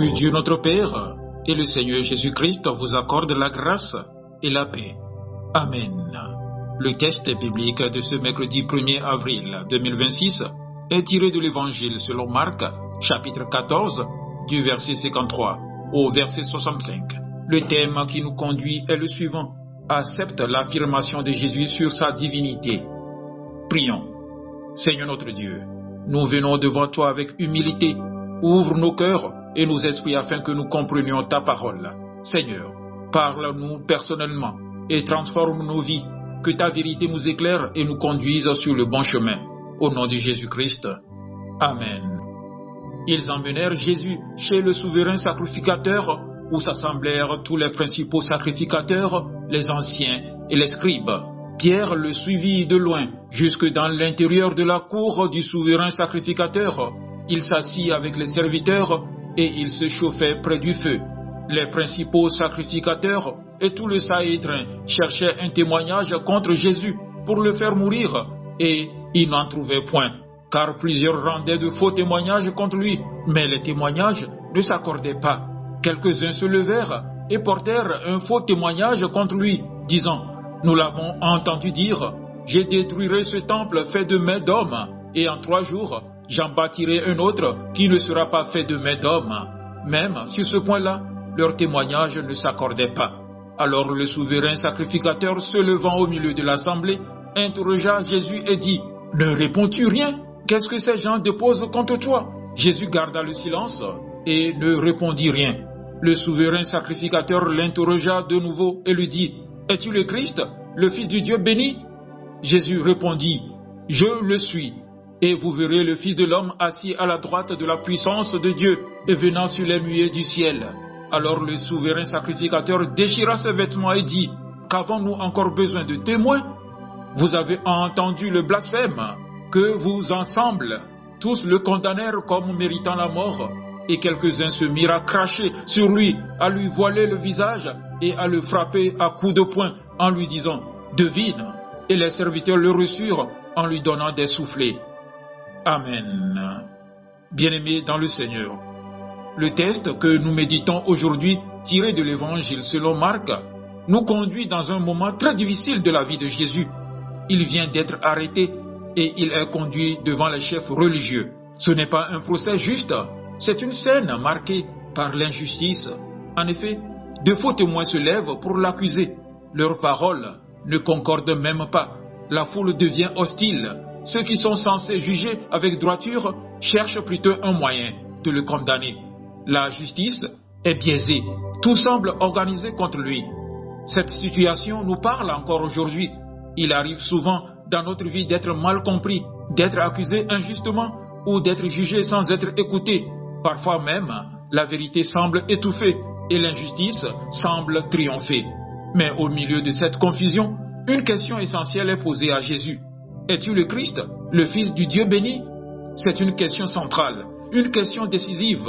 Que Dieu notre Père et le Seigneur Jésus-Christ vous accordent la grâce et la paix. Amen. Le texte biblique de ce mercredi 1er avril 2026 est tiré de l'Évangile selon Marc, chapitre 14, du verset 53 au verset 65. Le thème qui nous conduit est le suivant. Accepte l'affirmation de Jésus sur sa divinité. Prions. Seigneur notre Dieu, nous venons devant toi avec humilité. Ouvre nos cœurs et nos esprits afin que nous comprenions ta parole. Seigneur, parle-nous personnellement et transforme nos vies. Que ta vérité nous éclaire et nous conduise sur le bon chemin. Au nom de Jésus-Christ. Amen. Ils emmenèrent Jésus chez le souverain sacrificateur où s'assemblèrent tous les principaux sacrificateurs, les anciens et les scribes. Pierre le suivit de loin jusque dans l'intérieur de la cour du souverain sacrificateur. Il s'assit avec les serviteurs et il se chauffait près du feu. Les principaux sacrificateurs et tout le Sanhédrin cherchaient un témoignage contre Jésus pour le faire mourir et ils n'en trouvaient point, car plusieurs rendaient de faux témoignages contre lui, mais les témoignages ne s'accordaient pas. Quelques-uns se levèrent et portèrent un faux témoignage contre lui, disant « Nous l'avons entendu dire, je détruirai ce temple fait de mains d'hommes, et en 3 jours, j'en bâtirai un autre qui ne sera pas fait de mains d'hommes. » Même sur ce point-là, leur témoignage ne s'accordait pas. Alors le souverain sacrificateur, se levant au milieu de l'assemblée, interrogea Jésus et dit « Ne réponds-tu rien? Qu'est-ce que ces gens déposent contre toi ?» Jésus garda le silence et ne répondit rien. Le souverain sacrificateur l'interrogea de nouveau et lui dit « Es-tu le Christ, le Fils du Dieu béni ?» Jésus répondit « Je le suis. Et vous verrez le Fils de l'homme assis à la droite de la puissance de Dieu et venant sur les nuées du ciel. » Alors le souverain sacrificateur déchira ses vêtements et dit « Qu'avons-nous encore besoin de témoins? Vous avez entendu le blasphème, que vous ensemble, tous le condamnèrent comme méritant la mort. » Et quelques-uns se mirent à cracher sur lui, à lui voiler le visage et à le frapper à coups de poing en lui disant « Devine !» Et les serviteurs le reçurent en lui donnant des soufflets. Amen. Bien-aimés dans le Seigneur, le texte que nous méditons aujourd'hui, tiré de l'Évangile selon Marc, nous conduit dans un moment très difficile de la vie de Jésus. Il vient d'être arrêté et il est conduit devant les chefs religieux. Ce n'est pas un procès juste, c'est une scène marquée par l'injustice. En effet, de faux témoins se lèvent pour l'accuser. Leurs paroles ne concordent même pas. La foule devient hostile. Ceux qui sont censés juger avec droiture cherchent plutôt un moyen de le condamner. La justice est biaisée. Tout semble organisé contre lui. Cette situation nous parle encore aujourd'hui. Il arrive souvent dans notre vie d'être mal compris, d'être accusé injustement ou d'être jugé sans être écouté. Parfois même, la vérité semble étouffée et l'injustice semble triompher. Mais au milieu de cette confusion, une question essentielle est posée à Jésus. Es-tu le Christ, le Fils du Dieu béni? C'est une question centrale, une question décisive.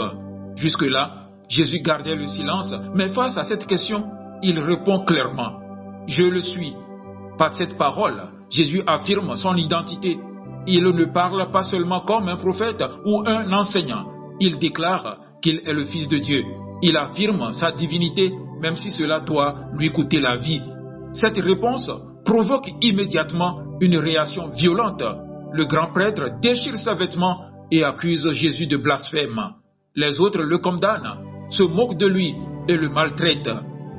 Jusque-là, Jésus gardait le silence, mais face à cette question, il répond clairement. Je le suis. Par cette parole, Jésus affirme son identité. Il ne parle pas seulement comme un prophète ou un enseignant. Il déclare qu'il est le Fils de Dieu. Il affirme sa divinité, même si cela doit lui coûter la vie. Cette réponse provoque immédiatement une réaction violente. Le grand prêtre déchire ses vêtements et accuse Jésus de blasphème. Les autres le condamnent, se moquent de lui et le maltraitent.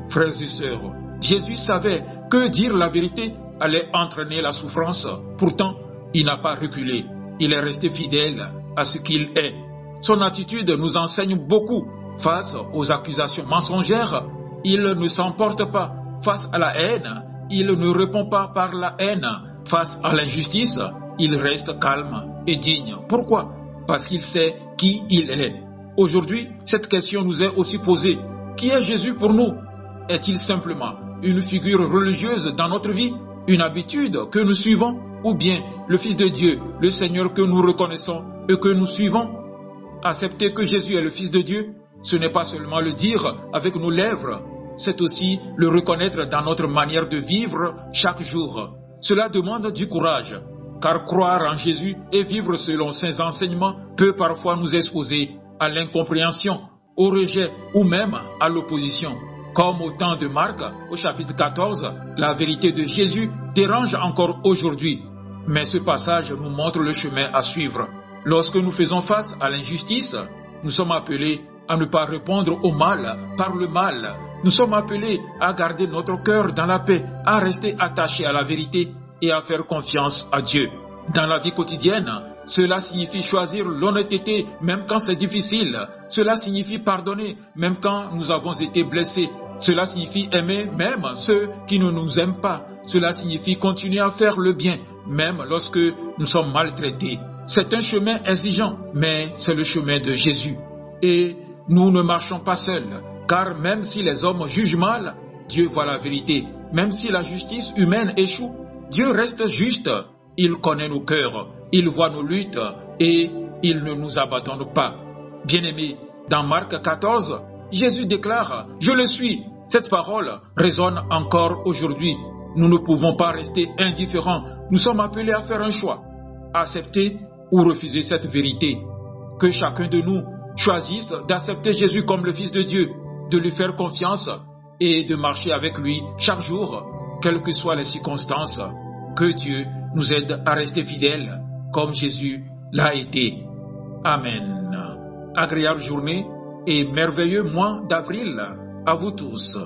Frères et sœurs, Jésus savait que dire la vérité allait entraîner la souffrance. Pourtant, il n'a pas reculé. Il est resté fidèle à ce qu'il est. Son attitude nous enseigne beaucoup. Face aux accusations mensongères, il ne s'emporte pas. Face à la haine, il ne répond pas par la haine. Face à l'injustice, il reste calme et digne. Pourquoi? Parce qu'il sait qui il est. Aujourd'hui, cette question nous est aussi posée. Qui est Jésus pour nous? Est-il simplement une figure religieuse dans notre vie, une habitude que nous suivons, ou bien le Fils de Dieu, le Seigneur que nous reconnaissons et que nous suivons? Accepter que Jésus est le Fils de Dieu, ce n'est pas seulement le dire avec nos lèvres, c'est aussi le reconnaître dans notre manière de vivre chaque jour. Cela demande du courage, car croire en Jésus et vivre selon ses enseignements peut parfois nous exposer à l'incompréhension. au rejet ou même à l'opposition. Comme au temps de Marc, au chapitre 14, la vérité de Jésus dérange encore aujourd'hui. Mais ce passage nous montre le chemin à suivre. Lorsque nous faisons face à l'injustice, nous sommes appelés à ne pas répondre au mal par le mal. Nous sommes appelés à garder notre cœur dans la paix, à rester attachés à la vérité et à faire confiance à Dieu. Dans la vie quotidienne, cela signifie choisir l'honnêteté même quand c'est difficile. Cela signifie pardonner même quand nous avons été blessés. Cela signifie aimer même ceux qui ne nous aiment pas. Cela signifie continuer à faire le bien même lorsque nous sommes maltraités. C'est un chemin exigeant, mais c'est le chemin de Jésus. Et nous ne marchons pas seuls, car même si les hommes jugent mal, Dieu voit la vérité. Même si la justice humaine échoue, Dieu reste juste. Il connaît nos cœurs, il voit nos luttes et il ne nous abandonne pas. Bien-aimés, dans Marc 14, Jésus déclare « Je le suis ». Cette parole résonne encore aujourd'hui. Nous ne pouvons pas rester indifférents. Nous sommes appelés à faire un choix, accepter ou refuser cette vérité. Que chacun de nous choisisse d'accepter Jésus comme le Fils de Dieu, de lui faire confiance et de marcher avec lui chaque jour, quelles que soient les circonstances. Que Dieu nous aide à rester fidèles comme Jésus l'a été. Amen. Agréable journée et merveilleux mois d'avril à vous tous.